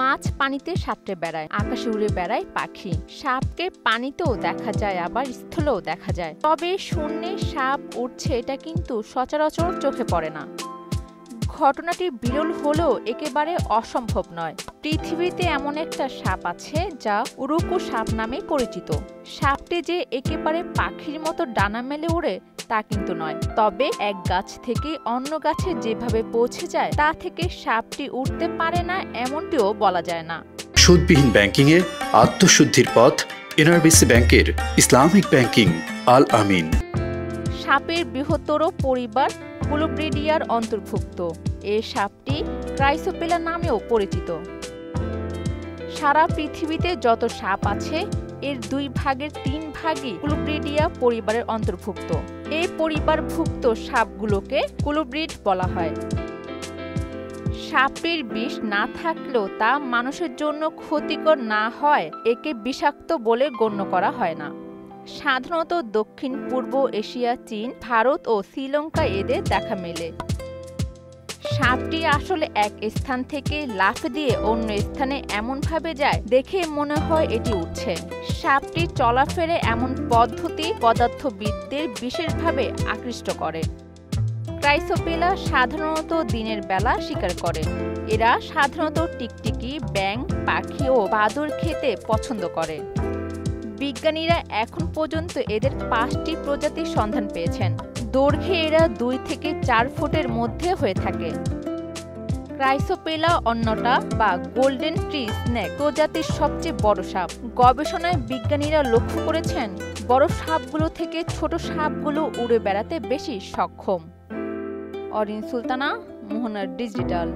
মাছ পানিতে সাঁতরে বেড়ায়, আকাশে উড়ে বেড়ায় পাখি। সাপকে পানিতেও দেখা যায়, আবার স্থলেও দেখা যায়। তবে শূন্যে সাপ উঠছে এটা কিন্তু সচরাচর চোখে পড়ে না। ঘটনাটি বিরল হলেও একেবারে অসম্ভব নয়। পৃথিবীতে এমন একটা সাপ আছে যা উরুকু সাপ নামে পরিচিত। সাপটি যে একেবারে পাখির মতো ডানা মেলে ওড়ে তা কিন্তু নয়। তবে এক গাছ থেকে অন্য গাছে যেভাবে পৌঁছে যায় তা থেকে সাপটি উঠতে পারে না এমনটিও বলা যায় না। সুদবিহীন ব্যাংকিং এ আত্মশুদ্ধির পথ এনআরবিসি ব্যাংকের ইসলামিক ব্যাংকিং আল আমিন। সাপের বৃহত্তর পরিবার কোলোব্রিডিয়ার অন্তর্ভুক্ত। এ সাপটি ক্রাইসোপেলা নামেও পরিচিত। সারা পৃথিবীতে যত সাপ আছে এর 2 ভাগের 3 ভাগই কোলোব্রিডিয়া পরিবারের অন্তর্ভুক্ত। এই পরিবারভুক্ত সাপগুলোকে কোলোব্রিড বলা হয়। সাপের বিষ না থাকলেও তা মানুষের জন্য ক্ষতিকর না হয় একে বিষাক্ত বলে গণ্য করা হয় না। সাধারণত দক্ষিণ পূর্ব এশিয়া, চীন, ভারত ও শ্রীলঙ্কায় এদের দেখা মেলে। সাপটি আসলে এক স্থান থেকে লাফ দিয়ে অন্য স্থানে এমনভাবে যায় দেখে মনে হয় এটি উঠছে। সাপটি চলাফেরে এমন পদ্ধতি পদার্থবিদদের বিশেষভাবে আকৃষ্ট করে। ক্রাইসোপেলা সাধারণত দিনের বেলা শিকার করে। এরা সাধারণত টিকটিকি, ব্যাঙ, পাখি ও বাদুড় খেতে পছন্দ করে। বিজ্ঞানীরা এখন পর্যন্ত এদের 5টি প্রজাতির সন্ধান পেয়েছেন। দৈর্ঘ্যে এরা 2 থেকে 4 ফুটের মধ্যে হয়ে থাকে। ক্রাইসোপেলা অন্যটা বা গোল্ডেন ট্রি স্নেক প্রজাতির সবচেয়ে বড় সাপ। গবেষণায় বিজ্ঞানীরা লক্ষ্য করেছেন বড় সাপগুলো থেকে ছোট সাপগুলো উড়ে বেড়াতে বেশি সক্ষম। অরিন সুলতানা, মোহনা ডিজিটাল।